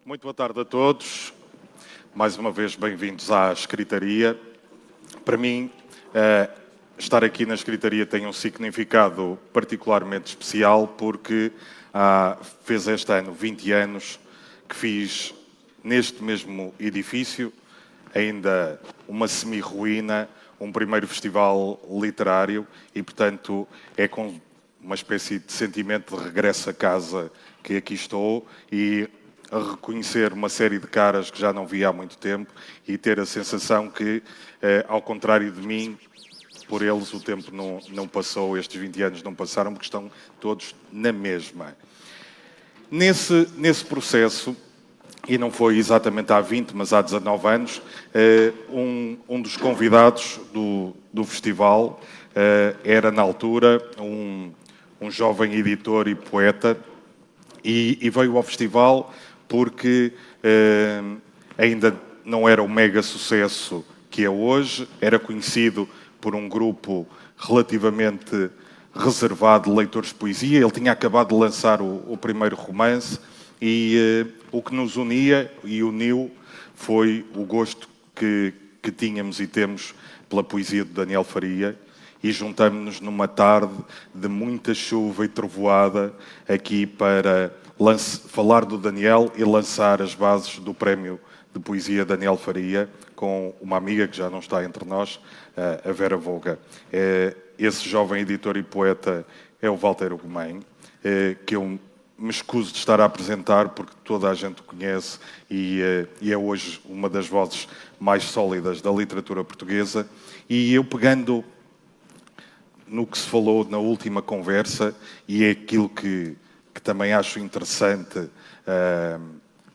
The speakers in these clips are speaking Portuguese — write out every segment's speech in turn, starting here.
Muito boa tarde a todos. Mais uma vez, bem-vindos à Escritaria. Para mim, estar aqui na Escritaria tem um significado particularmente especial porque fez este ano 20 anos que fiz neste mesmo edifício, ainda uma semi-ruína, um primeiro festival literário e, portanto, é com uma espécie de sentimento de regresso a casa que aqui estou e a reconhecer uma série de caras que já não via há muito tempo e ter a sensação que, ao contrário de mim, por eles o tempo não passou, estes 20 anos não passaram, porque estão todos na mesma. Nesse processo, e não foi exatamente há 20, mas há 19 anos, um dos convidados do festival era, na altura, um jovem editor e poeta, e veio ao festival porque ainda não era o mega sucesso que é hoje, era conhecido por um grupo relativamente reservado de leitores de poesia. Ele tinha acabado de lançar o primeiro romance e o que nos unia e uniu foi o gosto que tínhamos e temos pela poesia de Daniel Faria, e juntamos-nos numa tarde de muita chuva e trovoada aqui para falar do Daniel e lançar as bases do Prémio de Poesia Daniel Faria com uma amiga que já não está entre nós, a Vera Voga. Esse jovem editor e poeta é o Walter Ugumem, que eu me escuso de estar a apresentar porque toda a gente o conhece e é hoje uma das vozes mais sólidas da literatura portuguesa. E eu, pegando no que se falou na última conversa, e é aquilo que também acho interessante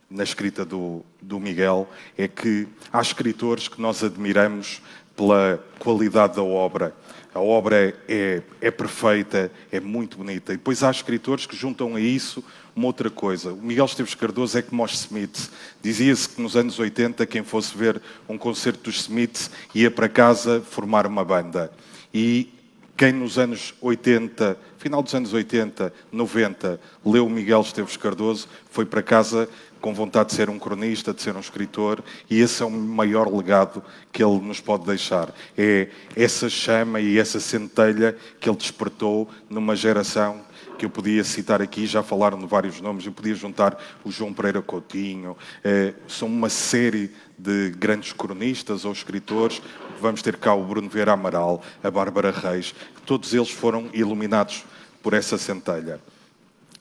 na escrita do Miguel, é que há escritores que nós admiramos pela qualidade da obra. A obra é perfeita, é muito bonita. E depois há escritores que juntam a isso uma outra coisa. O Miguel Esteves Cardoso é como os Smiths. Dizia-se que nos anos 80, quem fosse ver um concerto dos Smiths ia para casa formar uma banda. E quem nos anos 80, final dos anos 80, 90, leu o Miguel Esteves Cardoso, foi para casa com vontade de ser um cronista, de ser um escritor, e esse é o maior legado que ele nos pode deixar. É essa chama e essa centelha que ele despertou numa geração que eu podia citar aqui, já falaram de vários nomes, eu podia juntar o João Pereira Coutinho, são uma série de grandes cronistas ou escritores. Vamos ter cá o Bruno Vieira Amaral, a Bárbara Reis, todos eles foram iluminados por essa centelha.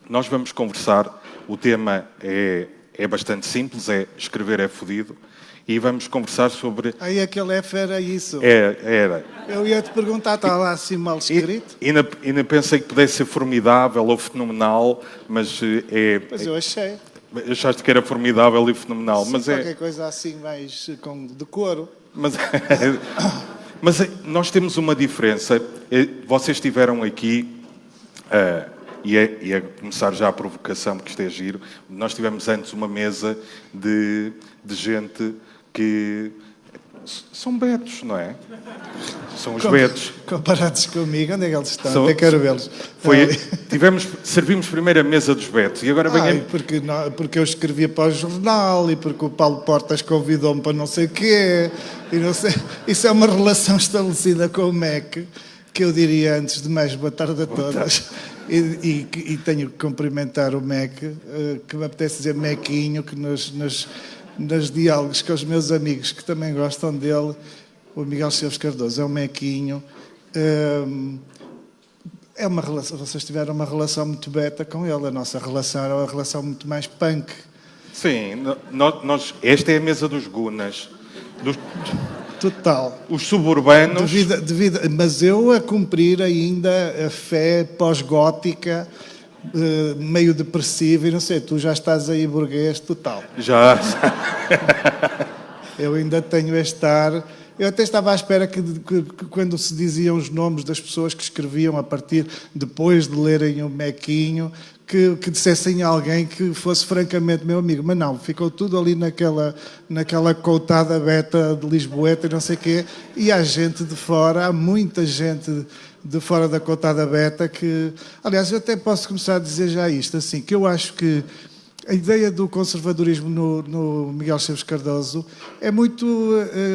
Nós vamos conversar, o tema é bastante simples, é escrever é fodido, e vamos conversar sobre... Aí aquele F era isso. Era. Eu ia-te perguntar, está lá assim mal escrito? Ainda pensei que pudesse ser formidável ou fenomenal, mas Pois eu achei. Achaste que era formidável e fenomenal, Sim, mas qualquer coisa assim mais com decoro. Mas nós temos uma diferença. Vocês estiveram aqui, e é começar já a provocação, porque isto é giro. Nós tivemos antes uma mesa de gente que são betos, não é? São os betos. Comparados comigo, onde é que eles estão? Até quero vê-los. Servimos primeiro a mesa dos betos e agora vem porque eu escrevia para o jornal e porque o Paulo Portas convidou-me para não sei o quê. E não sei, isso é uma relação estabelecida com o MEC, que eu diria, antes de mais, boa tarde a todas. E tenho que cumprimentar o MEC, que me apetece dizer Mequinho, que nos diálogos com os meus amigos que também gostam dele, o Miguel Esteves Cardoso é um Mequinho. É uma relação, vocês tiveram uma relação muito beta com ele. A nossa relação era uma relação muito mais punk. Sim, esta é a mesa dos gunas. Total. Os suburbanos... Mas eu a cumprir ainda a fé pós-gótica, meio depressiva, e não sei, tu já estás aí burguês total. Já. Eu ainda tenho este ar. Eu até estava à espera que quando se diziam os nomes das pessoas que escreviam a partir, depois de lerem o Mequinho, que dissessem a alguém que fosse francamente meu amigo. Mas não, ficou tudo ali naquela coutada beta de Lisboeta e não sei o quê. E há gente de fora, há muita gente de fora da coutada beta que... Aliás, eu até posso começar a dizer já isto, assim, que eu acho que a ideia do conservadorismo no Miguel Esteves Cardoso é muito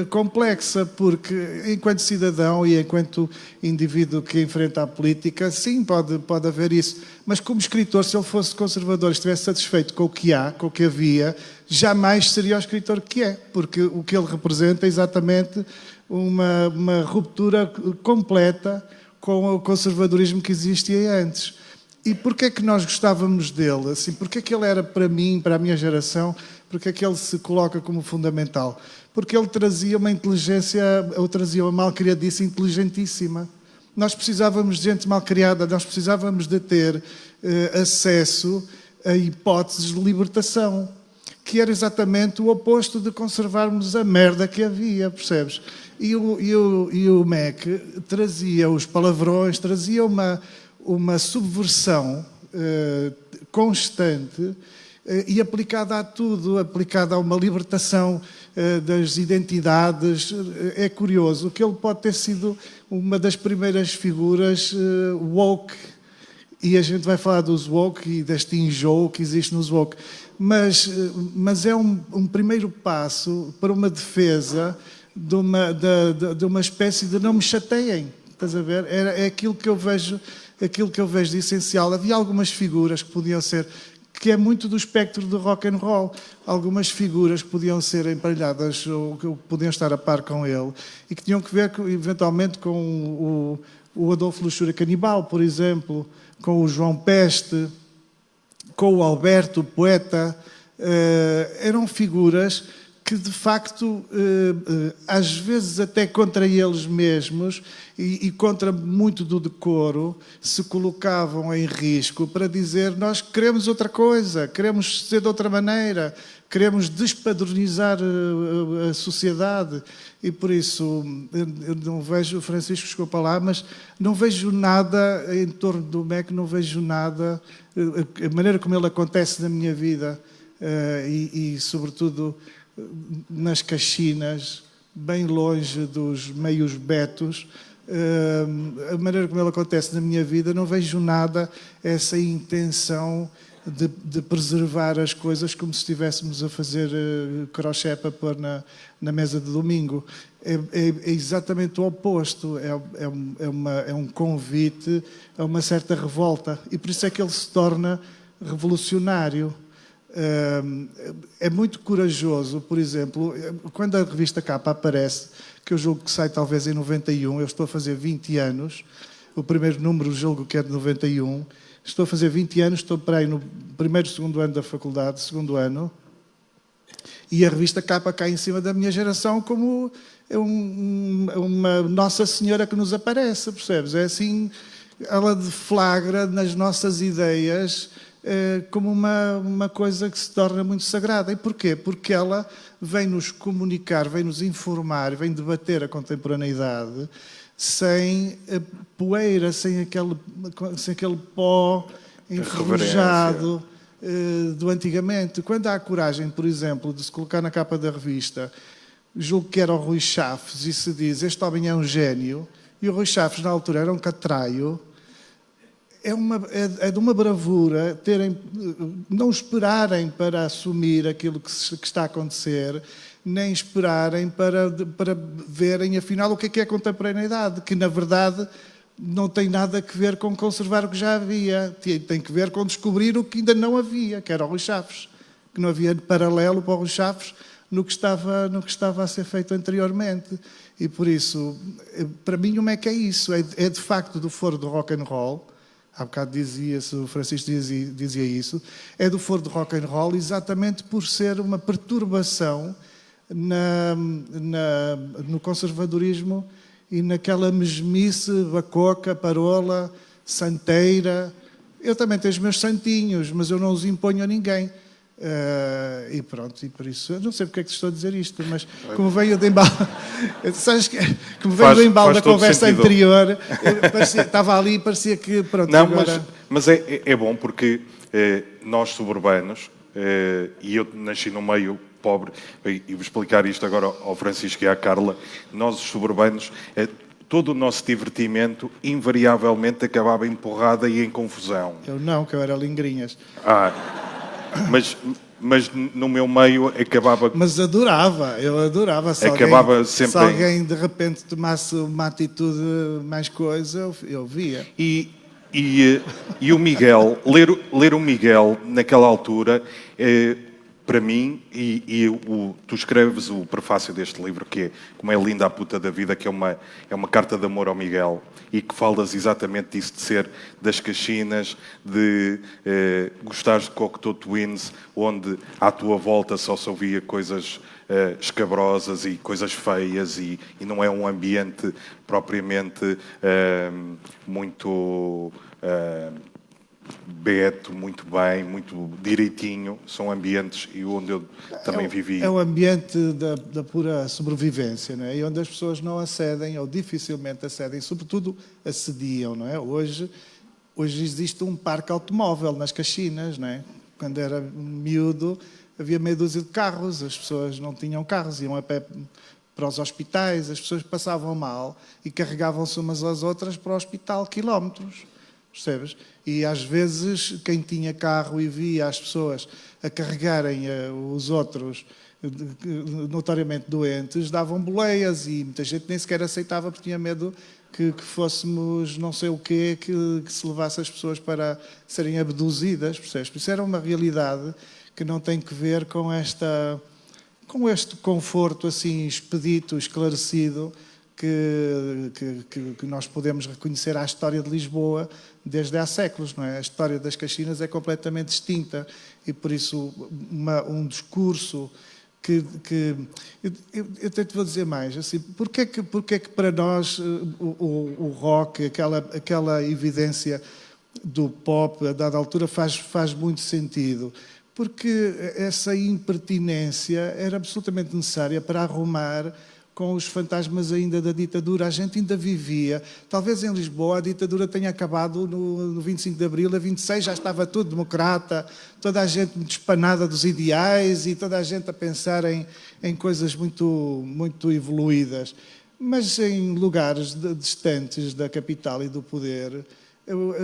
complexa, porque enquanto cidadão e enquanto indivíduo que enfrenta a política, sim, pode haver isso. Mas como escritor, se ele fosse conservador e estivesse satisfeito com o que há, com o que havia, jamais seria o escritor que é, porque o que ele representa é exatamente uma ruptura completa com o conservadorismo que existia antes. E porquê é que nós gostávamos dele? Assim, porquê é que ele era para mim, para a minha geração, porquê é que ele se coloca como fundamental? Porque ele trazia uma inteligência, ou trazia uma malcriadice inteligentíssima. Nós precisávamos de gente malcriada, nós precisávamos de ter acesso a hipóteses de libertação, que era exatamente o oposto de conservarmos a merda que havia, percebes? E o MEC trazia os palavrões, trazia uma subversão constante e aplicada a tudo, aplicada a uma libertação das identidades. É curioso que ele pode ter sido uma das primeiras figuras woke, e a gente vai falar dos woke e deste enjoo que existe nos woke, mas é um primeiro passo para uma defesa de uma espécie de não me chateiem, estás a ver? É aquilo que eu vejo de essencial. Havia algumas figuras que podiam ser, que é muito do espectro do rock and roll, algumas figuras que podiam ser emparelhadas ou que podiam estar a par com ele e que tinham que ver eventualmente com o Adolfo Luxúria Canibal, por exemplo, com o João Peste, com o Alberto, o poeta. Eram figuras que, de facto, às vezes até contra eles mesmos e contra muito do decoro, se colocavam em risco para dizer: nós queremos outra coisa, queremos ser de outra maneira, queremos despadronizar a sociedade. E por isso, eu não vejo, Francisco, desculpa lá, mas não vejo nada em torno do MEC, não vejo nada, a maneira como ele acontece na minha vida e sobretudo, nas Caxinas, bem longe dos meios betos, a maneira como ele acontece na minha vida, não vejo nada essa intenção de preservar as coisas como se estivéssemos a fazer crochê para pôr na mesa de domingo. É exatamente o oposto, é um convite a uma certa revolta, e por isso é que ele se torna revolucionário. É muito corajoso, por exemplo, quando a revista Capa aparece, que eu julgo que sai talvez em 91, eu estou a fazer 20 anos, o primeiro número julgo que é de 91, estou a fazer 20 anos, estou para aí no primeiro, segundo ano da faculdade, segundo ano, e a revista Capa cai em cima da minha geração como uma Nossa Senhora que nos aparece, percebes? É assim, ela deflagra nas nossas ideias como uma coisa que se torna muito sagrada. E porquê? Porque ela vem nos comunicar, vem nos informar, vem debater a contemporaneidade sem poeira, sem aquele pó enferrujado do antigamente. Quando há a coragem, por exemplo, de se colocar na capa da revista, julgo que era o Rui Chafes, e se diz: este homem é um gênio, e o Rui Chafes na altura era um catraio, é de uma bravura não esperarem para assumir aquilo que está a acontecer, nem esperarem para verem, afinal, o que é a contemporaneidade, que, na verdade, não tem nada a ver com conservar o que já havia, tem que ver com descobrir o que ainda não havia, que era o Rui Chafes, que não havia paralelo para o Rui Chafes no que estava a ser feito anteriormente. E, por isso, para mim, o MEC é isso, é de facto do foro do rock and roll. Há bocado dizia-se, o Francisco dizia isso, é do foro do rock and roll exatamente por ser uma perturbação no conservadorismo e naquela mesmice bacoca, parola, santeira. Eu também tenho os meus santinhos, mas eu não os imponho a ninguém. E pronto, e por isso, eu não sei porque é que te estou a dizer isto, mas como veio de embalo, sabes que, como veio do embalo da conversa anterior, estava ali e parecia que pronto. Não, agora... mas é bom porque nós suburbanos, e eu nasci num meio pobre, e vou explicar isto agora ao Francisco e à Carla, nós os suburbanos, todo o nosso divertimento invariavelmente acabava em porrada e em confusão. Eu não, que eu era lingrinhas. mas no meu meio acabava... Mas eu adorava. Se sempre alguém de repente tomasse uma atitude mais coisa, eu via. E o Miguel, ler o Miguel naquela altura, para mim, tu escreves o prefácio deste livro, que é Como é Linda a Puta da Vida, que é uma carta de amor ao Miguel, e que falas exatamente disso, de ser das Caxinas, de gostares de Cocteau Twins, onde à tua volta só se ouvia coisas escabrosas e coisas feias, e não é um ambiente propriamente muito beto, muito bem, muito direitinho. São ambientes e onde eu também vivi. É o ambiente da pura sobrevivência, não é? E onde as pessoas não acedem, ou dificilmente acedem, sobretudo assediam, não é? Hoje existe um parque automóvel nas Caxinas, não é? Quando era miúdo, havia meia dúzia de carros, as pessoas não tinham carros, iam a pé para os hospitais, as pessoas passavam mal e carregavam-se umas às outras para o hospital quilómetros, percebes? E às vezes quem tinha carro e via as pessoas a carregarem os outros notoriamente doentes, davam boleias e muita gente nem sequer aceitava porque tinha medo que fôssemos não sei o quê, que se levasse as pessoas para serem abduzidas, percebes? Isso era uma realidade que não tem que ver com este conforto assim expedito, esclarecido, que nós podemos reconhecer à história de Lisboa desde há séculos, não é? A história das Caxinas é completamente distinta e por isso um discurso que eu até te vou dizer mais, assim, porque é que para nós o rock, aquela evidência do pop, a dada altura, faz muito sentido? Porque essa impertinência era absolutamente necessária para arrumar com os fantasmas ainda da ditadura. A gente ainda vivia. Talvez em Lisboa a ditadura tenha acabado no 25 de Abril, a 26 já estava tudo democrata, toda a gente despanada dos ideais e toda a gente a pensar em coisas muito, muito evoluídas. Mas em lugares distantes da capital e do poder,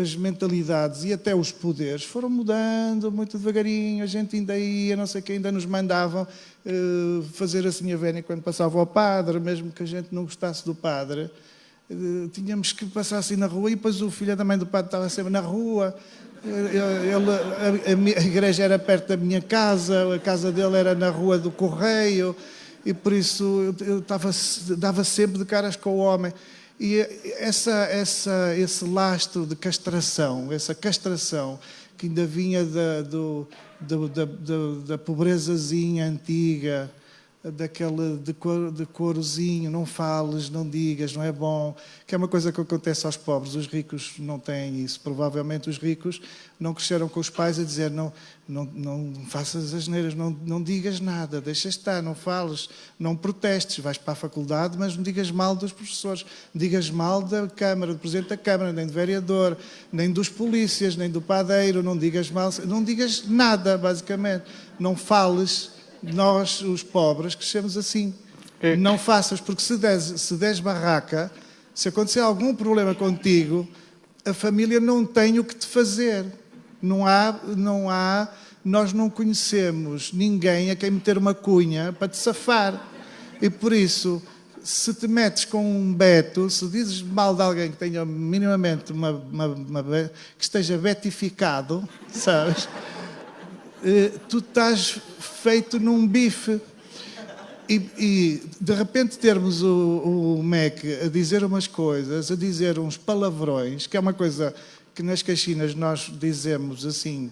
as mentalidades e até os poderes foram mudando muito devagarinho, a gente ainda ia, não sei quem, ainda nos mandavam fazer a Sinha Vénia quando passava ao padre, mesmo que a gente não gostasse do padre, tínhamos que passar assim na rua e depois o filho da mãe do padre estava sempre na rua. A igreja era perto da minha casa, a casa dele era na rua do Correio e por isso eu dava sempre de caras com o homem. E esse lastro de castração, essa castração que ainda vinha da pobrezazinha antiga, daquele decorozinho, não fales, não digas, não é bom, que é uma coisa que acontece aos pobres. Os ricos não têm isso. Provavelmente os ricos não cresceram com os pais a dizer não faças asneiras, não digas nada, deixa estar, não fales, não protestes, vais para a faculdade, mas não digas mal dos professores, não digas mal da Câmara, do Presidente da Câmara, nem do vereador, nem dos polícias, nem do padeiro, não digas mal, não digas nada, basicamente. Não fales. Nós, os pobres, crescemos assim. Não faças, porque se des barraca, se acontecer algum problema contigo, a família não tem o que te fazer. Nós não conhecemos ninguém a quem meter uma cunha para te safar. E por isso, se te metes com um beto, se dizes mal de alguém que tenha minimamente que esteja betificado, sabes? Tu estás feito num bife e de repente termos o MEC a dizer umas coisas, a dizer uns palavrões, que é uma coisa que nas Caxinas nós dizemos assim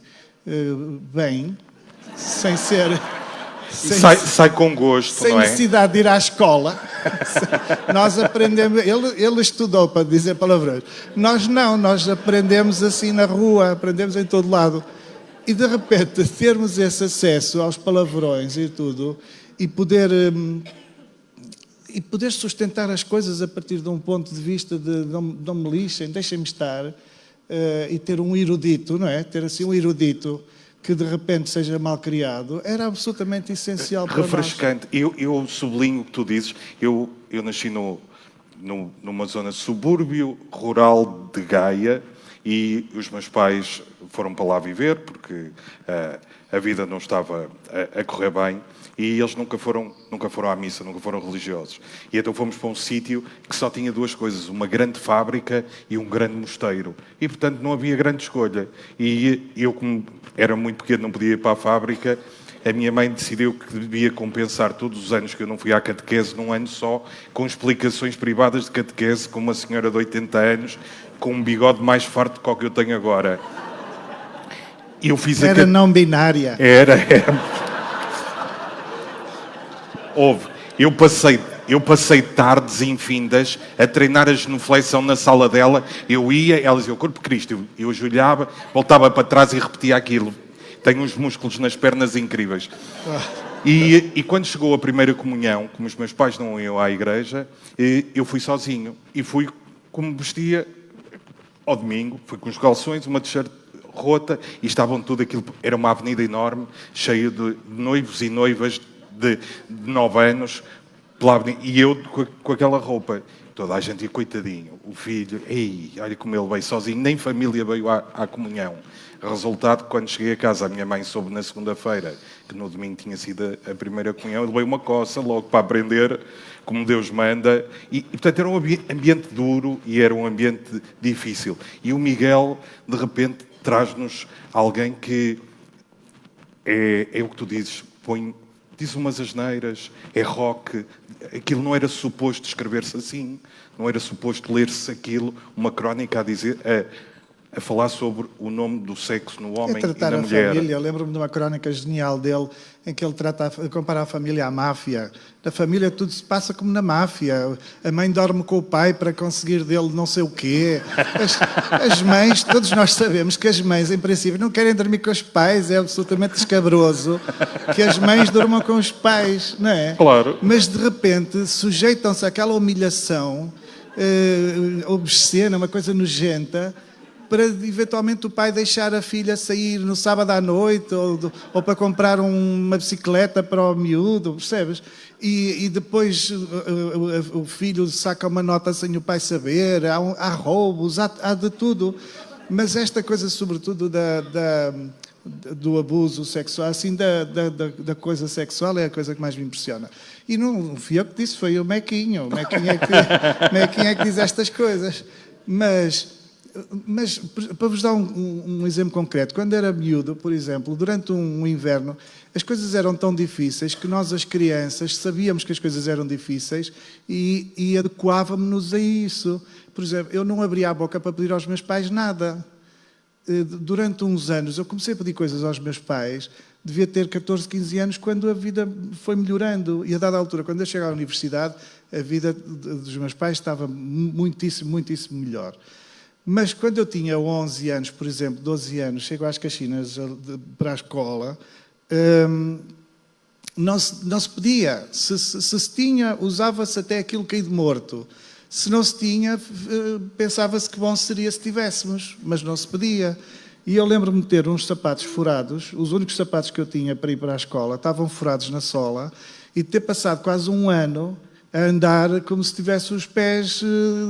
bem, sem ser... Sai com gosto, sem não é? necessidade de ir à escola. Nós aprendemos... Ele estudou para dizer palavrões. Nós não, nós aprendemos assim na rua, aprendemos em todo lado. E, de repente, termos esse acesso aos palavrões e tudo, e poder sustentar as coisas a partir de um ponto de vista de não me lixem, deixem-me estar, e ter um erudito, não é? Ter assim um erudito que, de repente, seja mal criado, era absolutamente essencial para nós. Refrescante. Eu sublinho o que tu dizes. Eu nasci numa zona subúrbio rural de Gaia, e os meus pais foram para lá viver, porque a vida não estava a correr bem, e eles nunca foram à missa, nunca foram religiosos. E então fomos para um sítio que só tinha duas coisas, uma grande fábrica e um grande mosteiro. E, portanto, não havia grande escolha. E eu, como era muito pequeno, não podia ir para a fábrica, a minha mãe decidiu que devia compensar todos os anos que eu não fui à catequese num ano só, com explicações privadas de catequese, com uma senhora de 80 anos, com um bigode mais farto do que o que eu tenho agora. Eu fiz Era não binária. Era. Houve. Eu passei tardes infindas a treinar a genuflexão na sala dela. Eu ia, ela dizia, o corpo de Cristo. Eu ajoelhava, voltava para trás e repetia aquilo. Tenho uns músculos nas pernas incríveis. E quando chegou a primeira comunhão, como os meus pais não iam à igreja, eu fui sozinho. E fui como vestia ao domingo. Fui com os calções, uma t-shirt rota, e estavam tudo aquilo. Era uma avenida enorme, cheia de noivos e noivas de 9 anos, e eu com aquela roupa. Toda a gente ia, coitadinho, o filho, ei, olha como ele veio sozinho, nem família veio à comunhão. Resultado, quando cheguei a casa, a minha mãe soube na segunda-feira que no domingo tinha sido a primeira comunhão, ele veio uma coça logo para aprender como Deus manda. E portanto, era um ambiente duro e era um ambiente difícil. E o Miguel, de repente, traz-nos alguém que é o que tu dizes, diz umas asneiras, é rock. Aquilo não era suposto escrever-se assim, não era suposto ler-se aquilo, uma crónica a falar sobre o nome do sexo no homem e na mulher. Família. Eu lembro-me de uma crónica genial dele, em que ele compara a família à máfia. Na família tudo se passa como na máfia. A mãe dorme com o pai para conseguir dele não sei o quê. As mães, todos nós sabemos que as mães, em princípio, não querem dormir com os pais. É absolutamente escabroso que as mães durmam com os pais, não é? Claro. Mas, de repente, sujeitam-se àquela humilhação obscena, uma coisa nojenta, para eventualmente o pai deixar a filha sair no sábado à noite ou para comprar uma bicicleta para o miúdo, percebes? E depois o filho saca uma nota sem o pai saber, há roubos, há de tudo. Mas esta coisa, sobretudo, do abuso sexual, assim, da coisa sexual, é a coisa que mais me impressiona. E não fui eu que disse, foi o Mequinho. O Mequinho é que diz estas coisas. Mas para vos dar um exemplo concreto, quando era miúdo, por exemplo, durante um inverno, as coisas eram tão difíceis que nós, as crianças, sabíamos que as coisas eram difíceis e adequávamos-nos a isso. Por exemplo, eu não abria a boca para pedir aos meus pais nada. Durante uns anos, eu comecei a pedir coisas aos meus pais, devia ter 14, 15 anos, quando a vida foi melhorando. E a dada altura, quando eu cheguei à universidade, a vida dos meus pais estava muitíssimo, muitíssimo melhor. Mas quando eu tinha 11 anos, por exemplo, 12 anos, chego às Caxinas para a escola, não se pedia. Se tinha, usava-se até aquilo caído morto. Se não se tinha, pensava-se que bom seria se tivéssemos, mas não se pedia. E eu lembro-me de ter uns sapatos furados, os únicos sapatos que eu tinha para ir para a escola, estavam furados na sola, e de ter passado quase um ano a andar como se tivesse os pés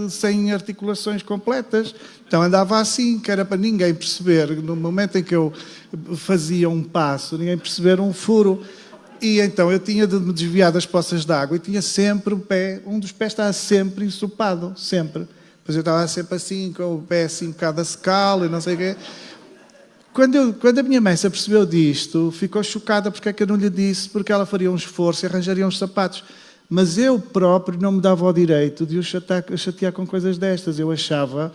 sem articulações completas. Então andava assim, que era para ninguém perceber, no momento em que eu fazia um passo, ninguém perceber um furo. E então eu tinha de me desviar das poças de água e tinha sempre o pé, um dos pés estava sempre ensopado, sempre. Depois eu estava sempre assim, com o pé assim um bocado a secá-lo e não sei o quê. Quando a minha mãe se apercebeu disto, ficou chocada porque é que eu não lhe disse, porque ela faria um esforço e arranjaria uns sapatos. Mas eu próprio não me dava o direito de o chatear com coisas destas. Eu achava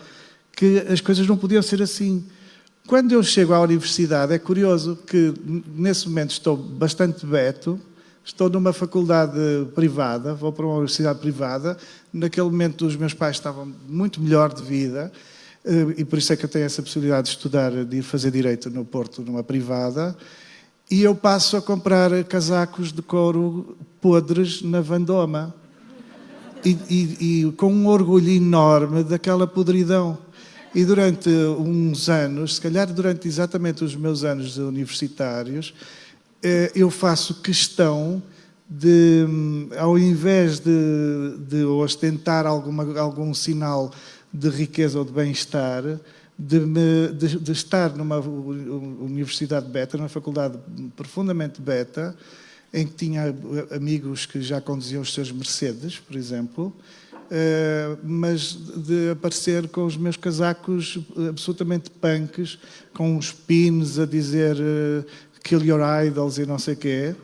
que as coisas não podiam ser assim. Quando eu chego à universidade, é curioso que nesse momento estou bastante beto, estou numa faculdade privada, vou para uma universidade privada. Naquele momento os meus pais estavam muito melhor de vida e por isso é que eu tenho essa possibilidade de estudar, de ir fazer Direito no Porto, numa privada. E eu passo a comprar casacos de couro podres na Vandoma. E com um orgulho enorme daquela podridão. E durante uns anos, se calhar durante exatamente os meus anos universitários, eu faço questão de, ao invés de ostentar algum sinal de riqueza ou de bem-estar, de estar numa universidade beta, numa faculdade profundamente beta, em que tinha amigos que já conduziam os seus Mercedes, por exemplo, mas de aparecer com os meus casacos absolutamente punks, com uns pins a dizer kill your idols e não sei o quê.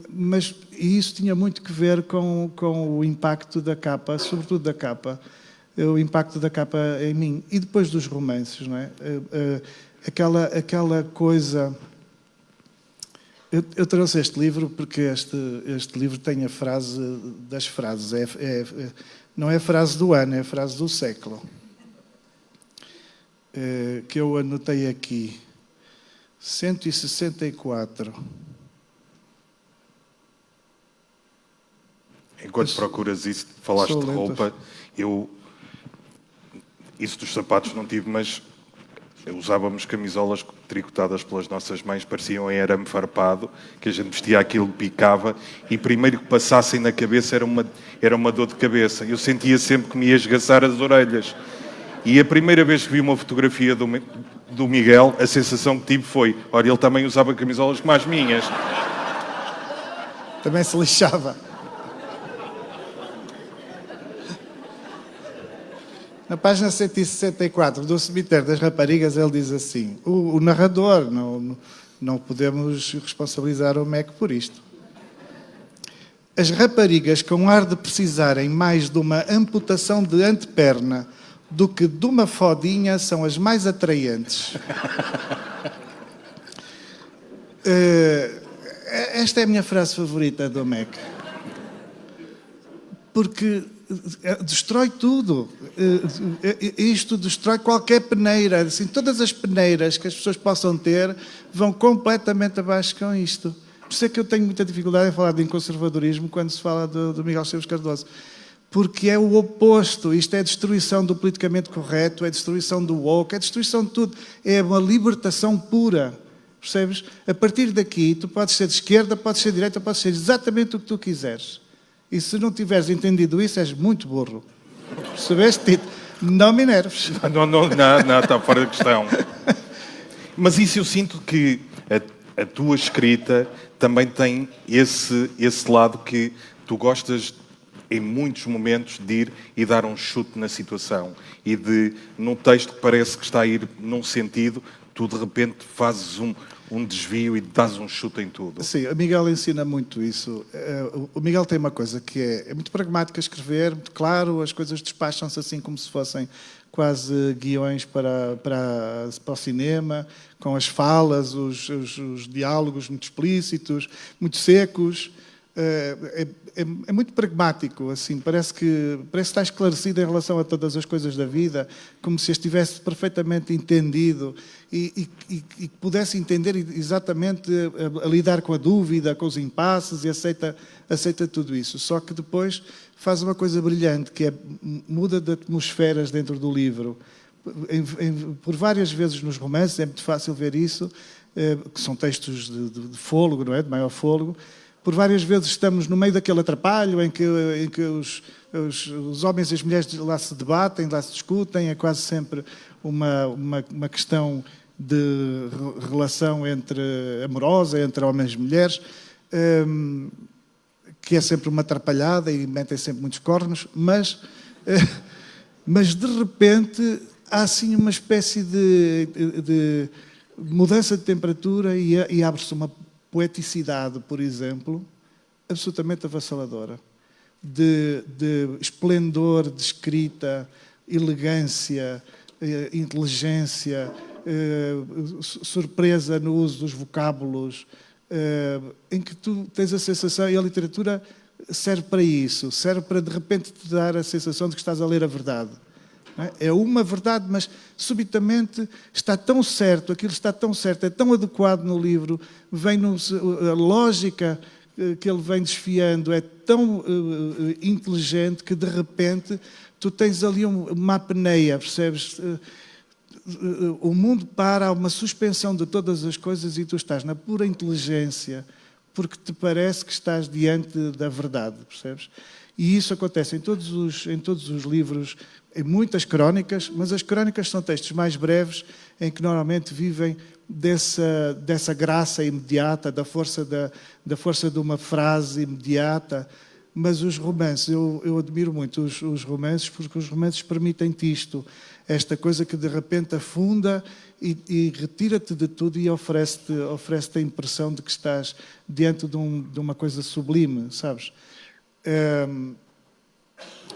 Mas isso tinha muito que ver com o impacto da capa, sobretudo da capa, o impacto da capa em mim. E depois dos romances, não é? Aquela coisa... Eu trouxe este livro porque este livro tem a frase das frases. Não é a frase do ano, é a frase do século. Que eu anotei aqui. 164. Enquanto procuras isso, falaste de roupa, isso dos sapatos não tive, mas usávamos camisolas tricotadas pelas nossas mães, pareciam em arame farpado, que a gente vestia aquilo, picava, e primeiro que passassem na cabeça era uma dor de cabeça. Eu sentia sempre que me ia esgaçar as orelhas. E a primeira vez que vi uma fotografia do Miguel, a sensação que tive foi, olha, ele também usava camisolas como as minhas. Também se lixava. Na página 164 do Cemitério das Raparigas, ele diz assim, o narrador, não podemos responsabilizar o MEC por isto. As raparigas, com ar de precisarem mais de uma amputação de anteperna do que de uma fodinha, são as mais atraentes. Esta é a minha frase favorita do MEC. Porque destrói tudo. Isto destrói qualquer peneira. Assim, todas as peneiras que as pessoas possam ter vão completamente abaixo com isto. Por isso é que eu tenho muita dificuldade em falar de conservadorismo quando se fala do Miguel Esteves Cardoso. Porque é o oposto. Isto é a destruição do politicamente correto, é a destruição do woke, é a destruição de tudo. É uma libertação pura. Percebes? A partir daqui, tu podes ser de esquerda, podes ser de direita, podes ser exatamente o que tu quiseres. E se não tiveres entendido isso, és muito burro. Percebeste, Tito? Não me enerves. Não, está fora de questão. Mas isso eu sinto que a tua escrita também tem esse lado que tu gostas, em muitos momentos, de ir e dar um chute na situação. E num texto que parece que está a ir num sentido, tu de repente fazes um desvio e dás um chute em tudo. Sim, o Miguel ensina muito isso. O Miguel tem uma coisa que é muito pragmático a escrever, muito claro, as coisas despacham-se assim como se fossem quase guiões para o cinema, com as falas, os diálogos muito explícitos, muito secos. É muito pragmático, assim, parece que está esclarecido em relação a todas as coisas da vida, como se estivesse perfeitamente entendido e que pudesse entender exatamente a lidar com a dúvida, com os impasses e aceita tudo isso. Só que depois faz uma coisa brilhante, que é muda de atmosferas dentro do livro. Por várias vezes nos romances, é muito fácil ver isso, que são textos de fôlego, não é? De maior fôlego. Por várias vezes estamos no meio daquele atrapalho em que os homens e as mulheres lá se debatem, lá se discutem, é quase sempre uma questão de relação amorosa entre homens e mulheres, que é sempre uma atrapalhada e metem sempre muitos cornos, mas de repente há assim uma espécie de mudança de temperatura e abre-se uma poeticidade, por exemplo, absolutamente avassaladora, de esplendor, de escrita, elegância, inteligência, surpresa no uso dos vocábulos, em que tu tens a sensação, e a literatura serve para isso, serve para de repente te dar a sensação de que estás a ler a verdade. É uma verdade, mas subitamente está tão certo, aquilo está tão certo, é tão adequado no livro, a lógica que ele vem desfiando é tão inteligente que de repente tu tens ali uma apneia, percebes? O mundo para, há uma suspensão de todas as coisas e tu estás na pura inteligência, porque te parece que estás diante da verdade, percebes? E isso acontece em todos os livros, em muitas crónicas, mas as crónicas são textos mais breves, em que normalmente vivem dessa graça imediata, da força de uma frase imediata. Mas os romances, eu admiro muito os romances, porque os romances permitem-te isto, esta coisa que de repente afunda e retira-te de tudo e oferece-te a impressão de que estás diante de uma coisa sublime, sabes?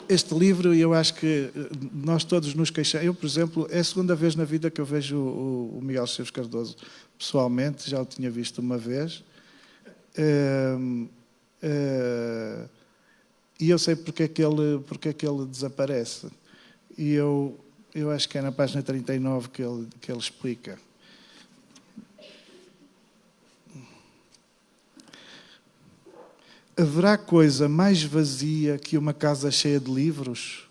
Este livro, eu acho que nós todos nos queixamos. Eu, por exemplo, é a segunda vez na vida que eu vejo o Miguel Esteves Cardoso pessoalmente, já o tinha visto uma vez. E eu sei porque é que ele desaparece. E eu acho que é na página 39 que ele explica. Haverá coisa mais vazia que uma casa cheia de livros?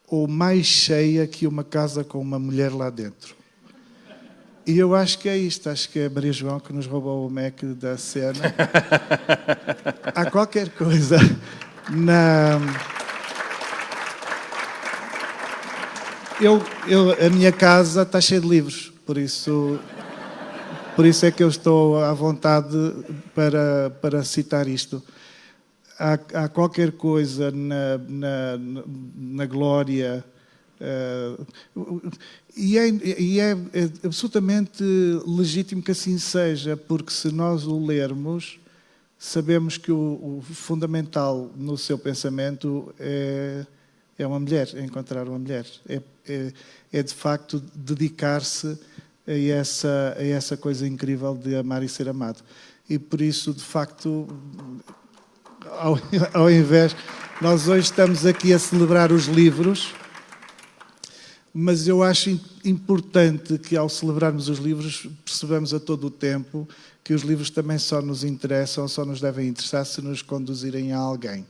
Ou mais cheia que uma casa com uma mulher lá dentro? E eu acho que é isto. Acho que é Maria João que nos roubou o Mac da cena. Há qualquer coisa a minha casa está cheia de livros, por isso é que eu estou à vontade para citar isto. Há qualquer coisa na glória, e é absolutamente legítimo que assim seja, porque se nós o lermos, sabemos que o fundamental no seu pensamento é uma mulher, é encontrar uma mulher. É de facto dedicar-se a essa coisa incrível de amar e ser amado. E por isso, de facto, ao invés... Nós hoje estamos aqui a celebrar os livros, mas eu acho importante que, ao celebrarmos os livros, percebamos a todo o tempo que os livros também só nos interessam, só nos devem interessar se nos conduzirem a alguém.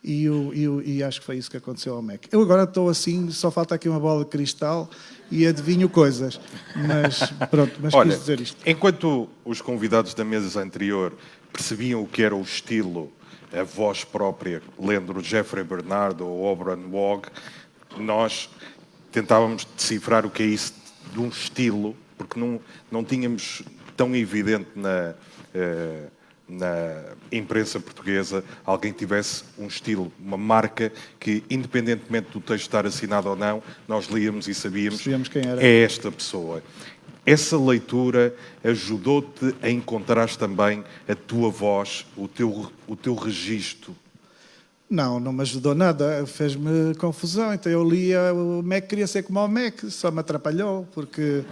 E acho que foi isso que aconteceu ao Mac. Eu agora estou assim, só falta aqui uma bola de cristal e adivinho coisas. Mas pronto, Olha, quis dizer isto. Enquanto os convidados da mesa anterior percebiam o que era o estilo, a voz própria, lendo Jeffrey Bernard ou Oberon Waugh, nós tentávamos decifrar o que é isso de um estilo, porque não tínhamos tão evidente na imprensa portuguesa alguém tivesse um estilo, uma marca que, independentemente do texto estar assinado ou não, nós líamos e sabíamos quem era. É esta pessoa. Essa leitura ajudou-te a encontrar também a tua voz, o teu registro? Não me ajudou nada, fez-me confusão. Então eu lia, o Mac queria ser como o Mac, só me atrapalhou, porque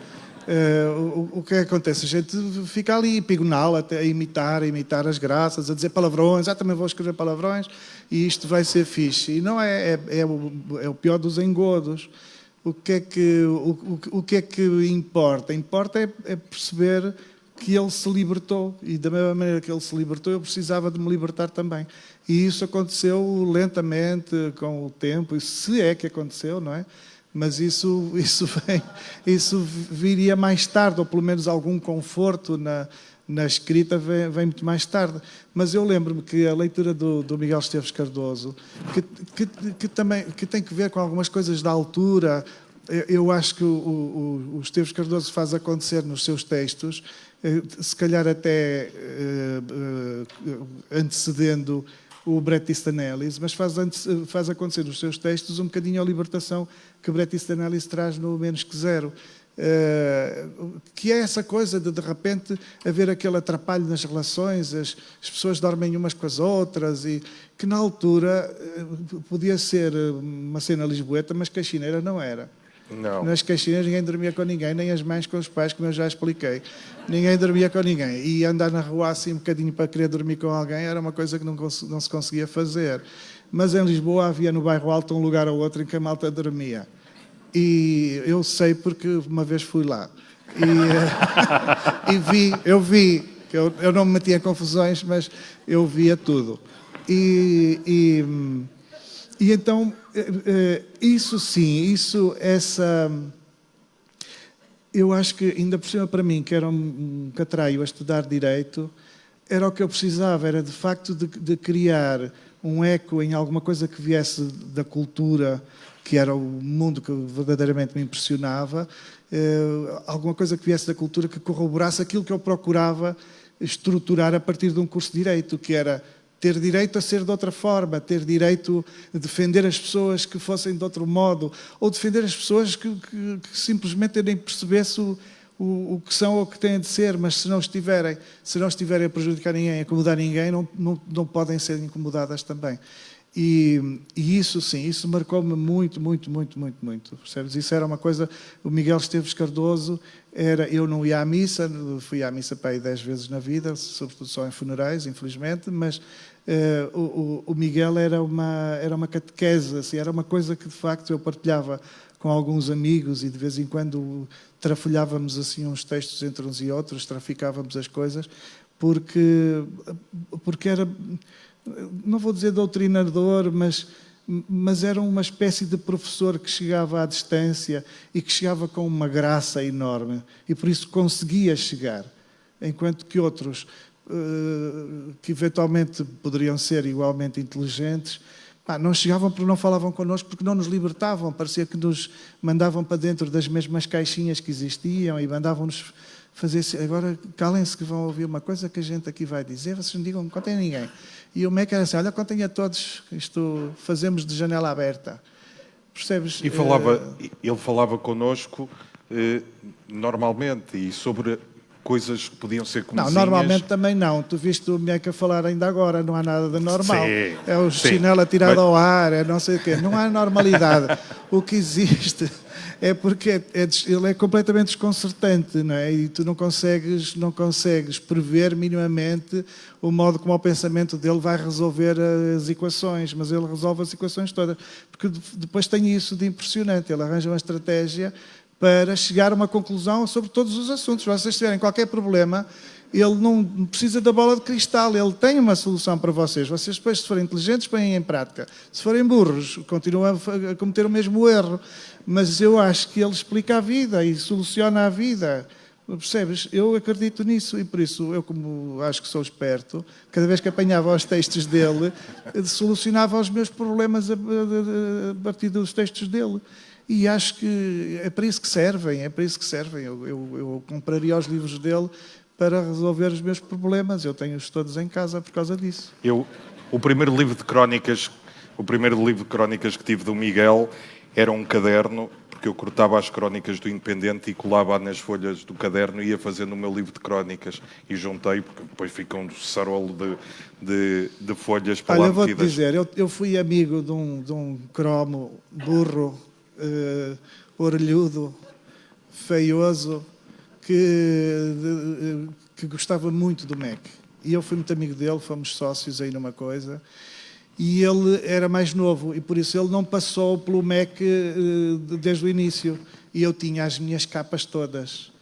o que acontece? A gente fica ali, pigonal, até a imitar as graças, a dizer palavrões, também vou escrever palavrões, e isto vai ser fixe. E não é o pior dos engodos. O que é que importa? Importa é perceber que ele se libertou, e da mesma maneira que ele se libertou, eu precisava de me libertar também. E isso aconteceu lentamente, com o tempo, e se é que aconteceu, não é? Mas isso viria mais tarde, ou pelo menos algum conforto na escrita vem muito mais tarde. Mas eu lembro-me que a leitura do Miguel Esteves Cardoso, que tem que ver com algumas coisas da altura, eu acho que o Esteves Cardoso faz acontecer nos seus textos, se calhar até antecedendo o Bret Easton Ellis, mas faz acontecer nos seus textos um bocadinho a libertação que Bret Easton Ellis traz no Menos que Zero. Que é essa coisa de repente haver aquele atrapalho nas relações, as pessoas dormem umas com as outras, e que na altura podia ser uma cena lisboeta, mas caxineira não era. Não. Nas caixinhas ninguém dormia com ninguém, nem as mães com os pais, como eu já expliquei. Ninguém dormia com ninguém. E andar na rua assim um bocadinho para querer dormir com alguém era uma coisa que não se conseguia fazer. Mas em Lisboa havia no bairro Alto um lugar ou outro em que a malta dormia. E eu sei porque uma vez fui lá. E eu vi, que eu não me metia em confusões, mas eu via tudo. E então, isso sim, eu acho que, ainda por cima para mim, que era um catraio a estudar Direito, era o que eu precisava, era de facto de criar um eco em alguma coisa que viesse da cultura, que era o mundo que verdadeiramente me impressionava, alguma coisa que viesse da cultura que corroborasse aquilo que eu procurava estruturar a partir de um curso de Direito, que era ter direito a ser de outra forma, ter direito a defender as pessoas que fossem de outro modo, ou defender as pessoas que simplesmente nem percebessem o que são ou o que têm de ser, mas se não estiverem a prejudicar ninguém, a incomodar ninguém, não podem ser incomodadas também. E isso sim, isso marcou-me muito, percebes? Isso era uma coisa, o Miguel Esteves Cardoso, eu não ia à missa, fui à missa para aí 10 vezes na vida, sobretudo só em funerais, infelizmente, mas o Miguel era uma catequese, assim, era uma coisa que de facto eu partilhava com alguns amigos e de vez em quando trafolhávamos assim uns textos entre uns e outros, traficávamos as coisas, porque era, não vou dizer doutrinador, mas era uma espécie de professor que chegava à distância e que chegava com uma graça enorme e por isso conseguia chegar, enquanto que outros que eventualmente poderiam ser igualmente inteligentes, não chegavam porque não falavam connosco, porque não nos libertavam, parecia que nos mandavam para dentro das mesmas caixinhas que existiam e mandavam-nos fazer... Agora calem-se que vão ouvir uma coisa que a gente aqui vai dizer, vocês não digam, não contem a ninguém. E o MEC era assim, olha, contem a todos, isto fazemos de janela aberta. Percebes? E ele falava connosco normalmente e sobre coisas que podiam ser comezinhas. Não, normalmente também não. Tu viste o MEC a falar ainda agora, não há nada de normal. Sim, é o chinelo atirado ao ar, é não sei o quê. Não há normalidade. O que existe é porque ele é completamente desconcertante, não é? E tu não consegues prever minimamente o modo como o pensamento dele vai resolver as equações, mas ele resolve as equações todas. Porque depois tem isso de impressionante. Ele arranja uma estratégia para chegar a uma conclusão sobre todos os assuntos. Se vocês tiverem qualquer problema, ele não precisa da bola de cristal, ele tem uma solução para vocês. Vocês depois, se forem inteligentes, põem em prática. Se forem burros, continuam a cometer o mesmo erro. Mas eu acho que ele explica a vida e soluciona a vida. Percebes? Eu acredito nisso e por isso eu, como acho que sou esperto, cada vez que apanhava os textos dele, solucionava os meus problemas a partir dos textos dele. E acho que é para isso que servem, Eu compraria os livros dele para resolver os meus problemas. Eu tenho-os todos em casa por causa disso. O primeiro livro de crónicas que tive do Miguel era um caderno, porque eu cortava as crónicas do Independente e colava nas folhas do caderno e ia fazendo o meu livro de crónicas. E juntei, porque depois fica um sarolo de folhas para lá metidas. Eu vou-te dizer, eu fui amigo de um cromo burro, orelhudo, feioso, que gostava muito do MEC. E eu fui muito amigo dele, fomos sócios aí numa coisa. E ele era mais novo e por isso ele não passou pelo MEC desde o início. E eu tinha as minhas capas todas,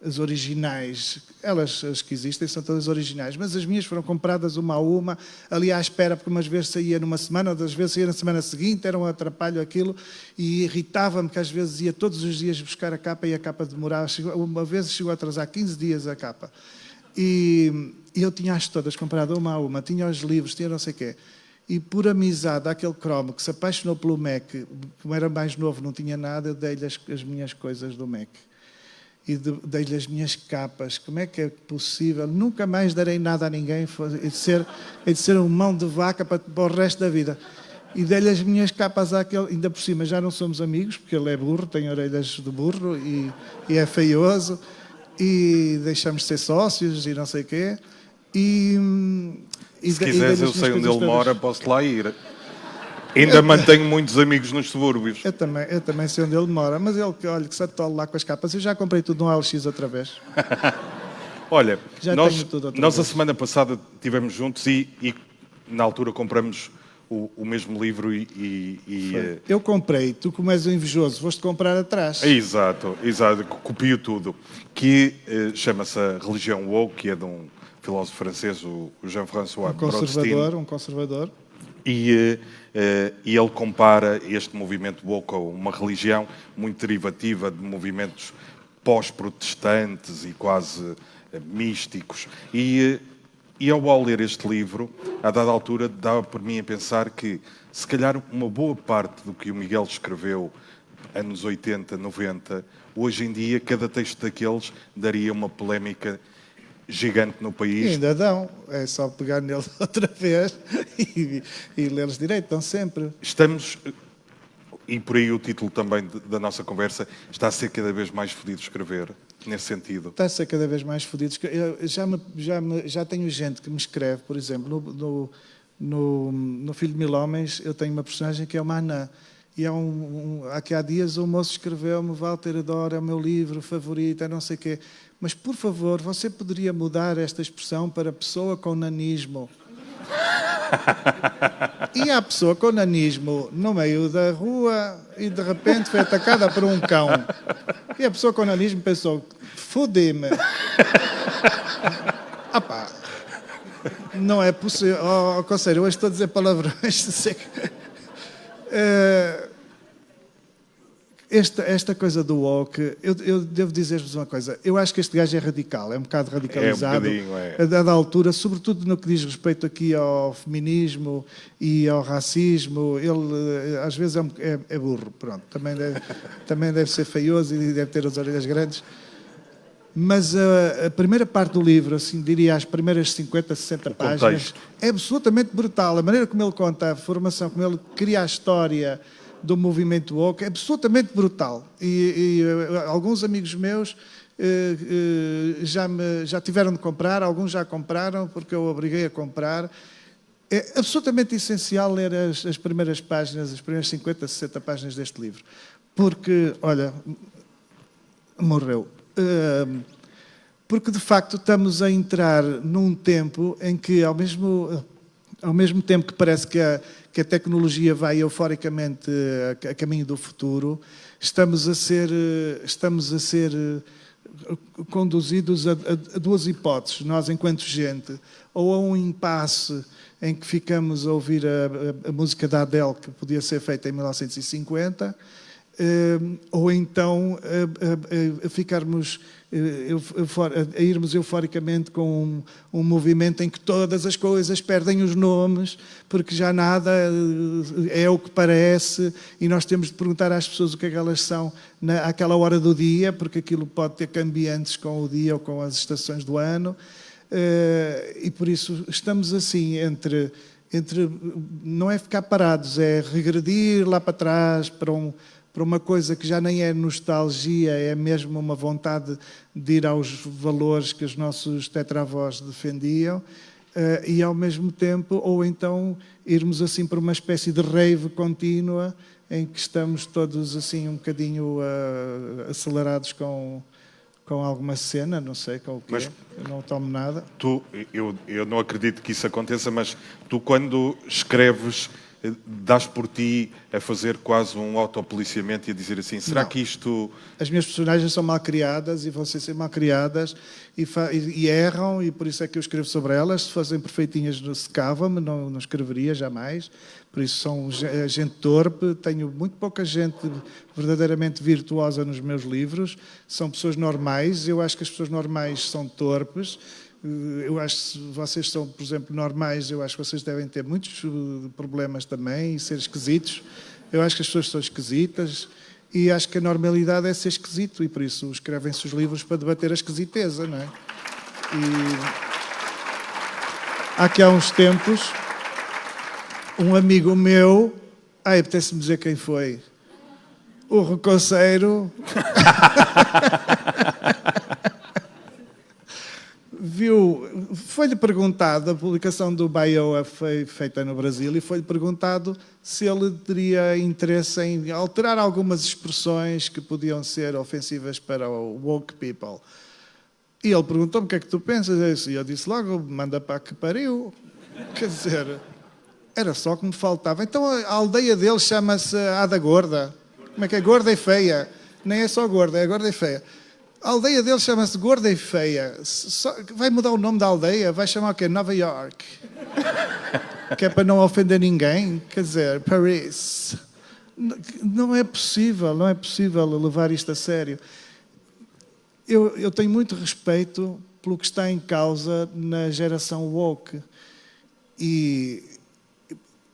as originais. As que existem são todas originais, mas as minhas foram compradas uma a uma, ali à espera, porque umas vezes saía numa semana, outras vezes saía na semana seguinte, era um atrapalho aquilo, e irritava-me que às vezes ia todos os dias buscar a capa e a capa demorava. Uma vez chegou a atrasar 15 dias a capa. E eu tinha-as todas compradas uma a uma, tinha os livros, tinha não sei o quê. E por amizade àquele cromo que se apaixonou pelo MEC, como era mais novo, não tinha nada, eu dei-lhe as minhas coisas do MEC. E dei-lhe as minhas capas. Como é que é possível? Nunca mais darei nada a ninguém. É de ser um mão de vaca para o resto da vida. E dei-lhe as minhas capas àquele... Ainda por cima já não somos amigos, porque ele é burro, tem orelhas de burro e é feioso. E deixamos de ser sócios e não sei o quê. Se quiseres, eu sei onde ele mora, posso lá ir. Ainda mantenho muitos amigos nos subúrbios. Eu também sei onde ele mora, mas ele, olha, que se atole lá com as capas. Eu já comprei tudo no ALX outra vez. Olha, nós a semana passada estivemos juntos e na altura compramos o mesmo livro Eu comprei, tu como és um invejoso, foste comprar atrás. Exato, copio tudo. Que chama-se A Religião Woke, que é de um filósofo francês, o Jean-François Brodstein. Um conservador. E ele compara este movimento woke a uma religião muito derivativa de movimentos pós-protestantes e quase místicos. E E ao ler este livro, a dada altura, dava por mim a pensar que, se calhar, uma boa parte do que o Miguel escreveu, anos 80, 90, hoje em dia, cada texto daqueles daria uma polémica gigante no país. E ainda dão, é só pegar nele outra vez e lê-los direito, estão sempre. Estamos, e por aí o título também da nossa conversa, está a ser cada vez mais fodido escrever, nesse sentido. Está a ser cada vez mais fodido. Já tenho gente que me escreve, por exemplo, no Filho de Mil Homens, eu tenho uma personagem que é uma anã. E há dias um moço escreveu-me: Walter, adoro, é o meu livro favorito, é não sei o quê. Mas, por favor, você poderia mudar esta expressão para pessoa com nanismo? E há pessoa com nanismo no meio da rua e, de repente, foi atacada por um cão. E a pessoa com nanismo pensou: fode-me. Ah pá, não é possível. Oh, conselho, hoje estou a dizer palavrões. Esta coisa do woke, eu devo dizer-vos uma coisa. Eu acho que este gajo é radical, é um bocado radicalizado. A dada altura, sobretudo no que diz respeito aqui ao feminismo e ao racismo, ele às vezes é burro, pronto. Também deve ser feioso e deve ter as orelhas grandes. Mas a primeira parte do livro, assim, diria as primeiras 50, 60 páginas, é absolutamente brutal. A maneira como ele conta a formação, como ele cria a história do movimento woke, é absolutamente brutal. E alguns amigos meus já tiveram de comprar, alguns já compraram, porque eu obriguei a comprar. É absolutamente essencial ler as primeiras páginas, as primeiras 50, 60 páginas deste livro. Porque, olha, morreu. Porque, de facto, estamos a entrar num tempo em que, ao mesmo tempo que parece que a tecnologia vai euforicamente a caminho do futuro, estamos a ser conduzidos a duas hipóteses, nós enquanto gente, ou a um impasse em que ficamos a ouvir a música da Adele, que podia ser feita em 1950, ou então a ficarmos a irmos euforicamente com um movimento em que todas as coisas perdem os nomes, porque já nada é o que parece, e nós temos de perguntar às pessoas o que é que elas são àquela hora do dia, porque aquilo pode ter cambiantes com o dia ou com as estações do ano, e por isso estamos assim entre não é ficar parados, é regredir lá para trás para uma coisa que já nem é nostalgia, é mesmo uma vontade de ir aos valores que os nossos tetravós defendiam, e ao mesmo tempo, ou então irmos assim para uma espécie de rave contínua, em que estamos todos assim um bocadinho acelerados com alguma cena, não sei com o quê, mas eu não tomo nada. Eu não acredito que isso aconteça, mas tu, quando escreves, dás por ti a fazer quase um autopoliciamento e a dizer assim, será que isto... As minhas personagens são mal criadas e vão ser mal criadas e erram, e por isso é que eu escrevo sobre elas. Se fossem perfeitinhas, secava-me, não escreveria jamais. Por isso são gente torpe, tenho muito pouca gente verdadeiramente virtuosa nos meus livros. São pessoas normais, eu acho que as pessoas normais são torpes. Eu acho que se vocês são, por exemplo, normais, eu acho que vocês devem ter muitos problemas também e ser esquisitos. Eu acho que as pessoas são esquisitas e acho que a normalidade é ser esquisito e por isso escrevem-se os livros para debater a esquisiteza, não é? E há uns tempos, um amigo meu, apetece-me dizer quem foi, o Rococeiro... foi-lhe perguntado, a publicação do Bioa foi feita no Brasil, e foi-lhe perguntado se ele teria interesse em alterar algumas expressões que podiam ser ofensivas para o woke people. E ele perguntou-me o que é que tu pensas, e eu disse logo, manda para que pariu. Quer dizer, era só que me faltava. Então a aldeia dele chama-se Ada Gorda. Como é que é? Gorda e feia. Nem é só gorda, é gorda e feia. A aldeia dele chama-se Gorda e Feia. Vai mudar o nome da aldeia? Vai chamar o quê? Nova York. Que é para não ofender ninguém. Quer dizer, Paris. Não é possível levar isto a sério. Eu tenho muito respeito pelo que está em causa na geração woke. E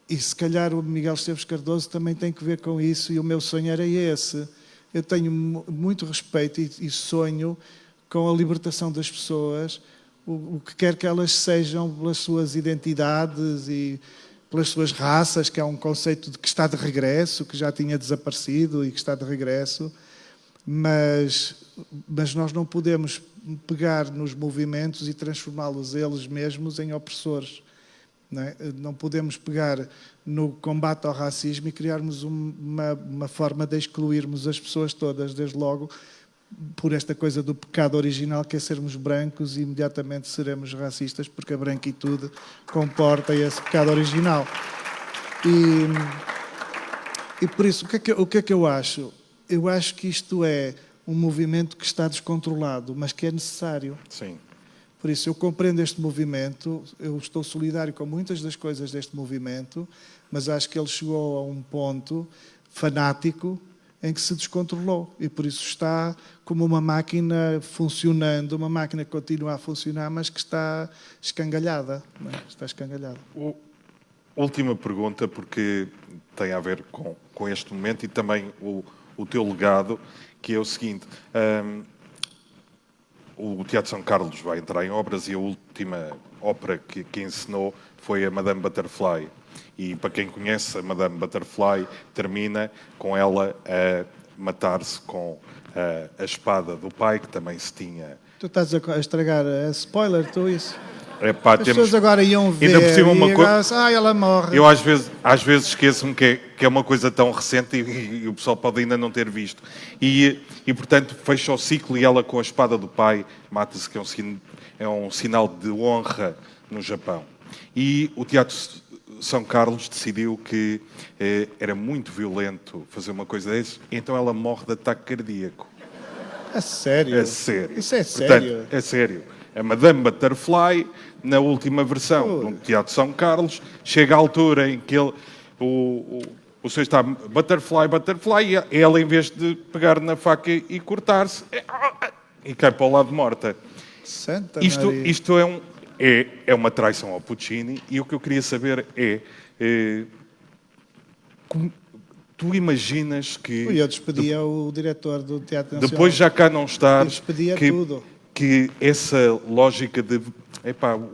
se calhar o Miguel Esteves Cardoso também tem que ver com isso, e o meu sonho era esse. Eu tenho muito respeito e sonho com a libertação das pessoas, o que quer que elas sejam, pelas suas identidades e pelas suas raças, que é um conceito que está de regresso, que já tinha desaparecido e que está de regresso, mas nós não podemos pegar nos movimentos e transformá-los eles mesmos em opressores. Não podemos pegar no combate ao racismo e criarmos uma forma de excluirmos as pessoas todas, desde logo por esta coisa do pecado original, que é sermos brancos e imediatamente seremos racistas, porque a branquitude comporta esse pecado original. E por isso, o que é que eu acho? Eu acho que isto é um movimento que está descontrolado, mas que é necessário. Sim. Por isso, eu compreendo este movimento, eu estou solidário com muitas das coisas deste movimento, mas acho que ele chegou a um ponto fanático em que se descontrolou. E por isso está como uma máquina funcionando, uma máquina que continua a funcionar, mas que está escangalhada. Está escangalhada. Última pergunta, porque tem a ver com este momento e também o teu legado, que é o seguinte... O Teatro São Carlos vai entrar em obras e a última ópera que encenou foi a Madame Butterfly. E para quem conhece, a Madame Butterfly termina com ela a matar-se com a espada do pai, que também se tinha... Tu estás a estragar a spoiler, tu isso? As pessoas agora iam ver ainda por cima uma ela morre. Eu às vezes esqueço-me que é uma coisa tão recente e o pessoal pode ainda não ter visto. E portanto, fecha o ciclo e ela com a espada do pai mata-se, que é um sinal de honra no Japão. E o Teatro São Carlos decidiu que era muito violento fazer uma coisa dessas, então ela morre de ataque cardíaco. É sério? É sério. Isso é sério? Portanto, é sério. A Madame Butterfly, na última versão do Teatro São Carlos, chega à altura em que o senhor está Butterfly, e ela, em vez de pegar na faca e cortar-se, e cai para o lado morta. Santa Isto é uma traição ao Puccini, e o que eu queria saber é tu imaginas que... Eu despedia o diretor do Teatro Nacional. Depois já cá não estás... Despedia tudo. Que essa lógica de...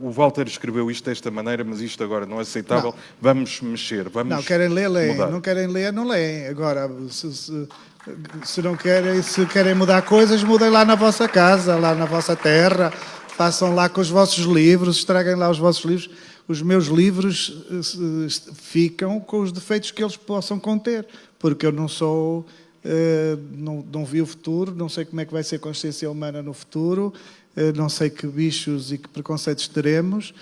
o Walter escreveu isto desta maneira, mas isto agora não é aceitável. Não. Vamos mexer, vamos Não, querem ler, leem. Mudar. Não querem ler, não leem. Agora, se não querem, se querem mudar coisas, mudem lá na vossa casa, lá na vossa terra. Façam lá com os vossos livros, estraguem lá os vossos livros. Os meus livros ficam com os defeitos que eles possam conter, porque eu não sou... não vi o futuro, não sei como é que vai ser a consciência humana no futuro, não sei que bichos e que preconceitos teremos.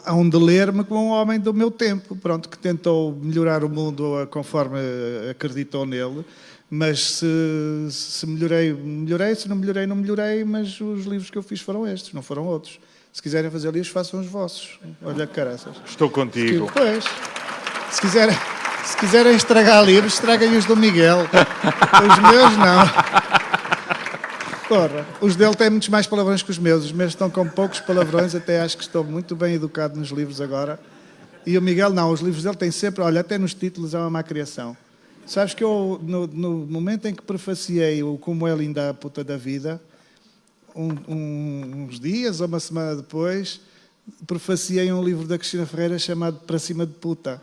Há um de ler-me como um homem do meu tempo, pronto, que tentou melhorar o mundo conforme acreditou nele, mas se melhorei, melhorei, se não melhorei, não melhorei, mas os livros que eu fiz foram estes, não foram outros. Se quiserem fazer livros, façam os vossos. Olha que caraças. Estou contigo. Pois, se quiserem estragar livros, estraguem os do Miguel. Os meus, não. Porra, os dele têm muitos mais palavrões que os meus. Os meus estão com poucos palavrões, até acho que estou muito bem educado nos livros agora. E o Miguel, não. Os livros dele têm sempre... Olha, até nos títulos é uma má criação. Sabes que eu, no momento em que prefaciei o Como é Linda a Puta da Vida, uns dias ou uma semana depois, prefaciei um livro da Cristina Ferreira chamado Para Cima de Puta.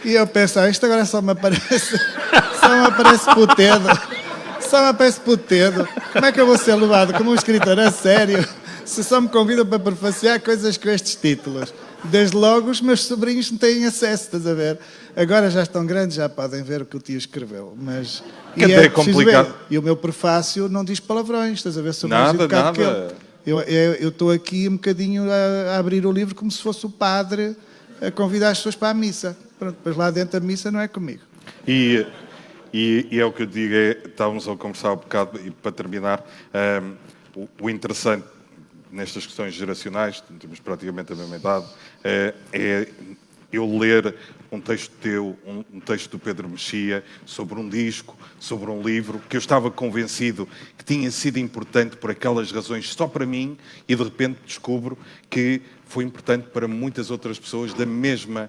E eu penso, isto agora só me aparece putedo. Só me aparece putedo. Como é que eu vou ser levado como um escritor a sério se só me convidam para prefaciar coisas com estes títulos? Desde logo os meus sobrinhos não têm acesso, estás a ver? Agora já estão grandes, já podem ver o que o tio escreveu. Mas que até é complicado. Ver. E o meu prefácio não diz palavrões, estás a ver? Sou nada, mais educado que nada. ele. Eu estou aqui um bocadinho a abrir o livro como se fosse o padre a convidar as pessoas para a missa. Pronto, depois lá dentro da missa não é comigo. E é o que eu digo, estávamos a conversar um bocado, e para terminar, o interessante nestas questões geracionais, temos praticamente a mesma idade, é eu ler um texto teu, um texto do Pedro Mexia, sobre um disco, sobre um livro, que eu estava convencido que tinha sido importante por aquelas razões só para mim, e de repente descubro que foi importante para muitas outras pessoas da mesma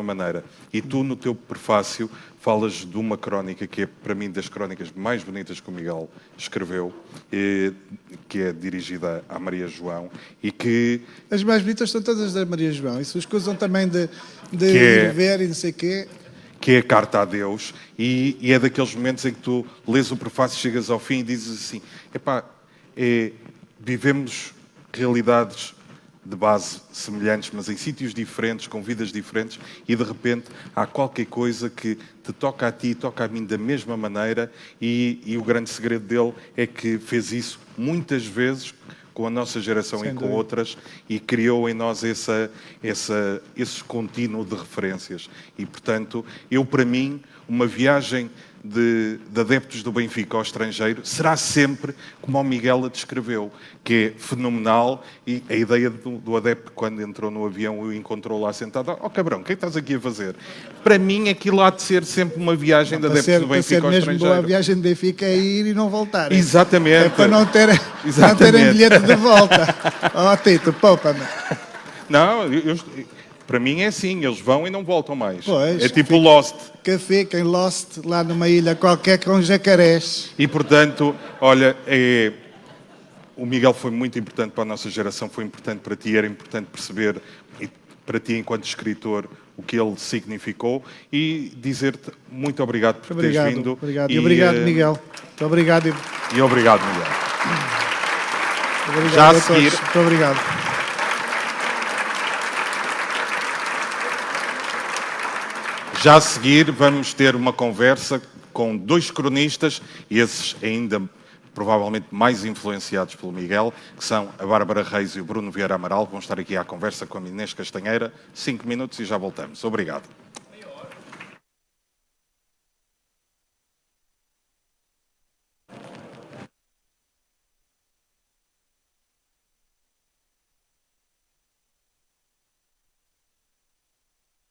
maneira. E tu, no teu prefácio, falas de uma crónica que é, para mim, das crónicas mais bonitas que o Miguel escreveu, que é dirigida à Maria João, e que... As mais bonitas são todas da Maria João. Isso escusam também de é, ir ver e não sei o quê. Que é a carta a Deus, e é daqueles momentos em que tu lês o prefácio, chegas ao fim e dizes assim, vivemos realidades de base semelhantes, mas em sítios diferentes, com vidas diferentes, e de repente há qualquer coisa que te toca a ti e toca a mim da mesma maneira, e o grande segredo dele é que fez isso muitas vezes com a nossa geração Sem e com dúvida. outras, e criou em nós esse contínuo de referências. E, portanto, para mim, uma viagem de adeptos do Benfica ao estrangeiro será sempre como o Miguel a descreveu, que é fenomenal, e a ideia do adepto, quando entrou no avião, o encontrou lá sentado, cabrão, o que é que estás aqui a fazer? Para mim, aquilo há de ser sempre uma viagem de adeptos do Benfica ao estrangeiro. Mesmo boa viagem de Benfica é ir e não voltar. Exatamente. É para não terem bilhete de volta. Tito, poupa-me. Não, para mim é assim, eles vão e não voltam mais. Pois, é tipo Lost. Que fiquem Lost lá numa ilha qualquer com jacarés. E, portanto, olha, o Miguel foi muito importante para a nossa geração, foi importante para ti, era importante perceber, para ti enquanto escritor, o que ele significou, e dizer-te muito obrigado por teres vindo. Obrigado. E obrigado, Miguel. Muito obrigado. E obrigado, Miguel. Obrigado Já a todos. seguir... Muito obrigado. Já a seguir vamos ter uma conversa com dois cronistas, e esses ainda provavelmente mais influenciados pelo Miguel, que são a Bárbara Reis e o Bruno Vieira Amaral, que vão estar aqui à conversa com a Inês Castanheira. 5 minutos e já voltamos. Obrigado.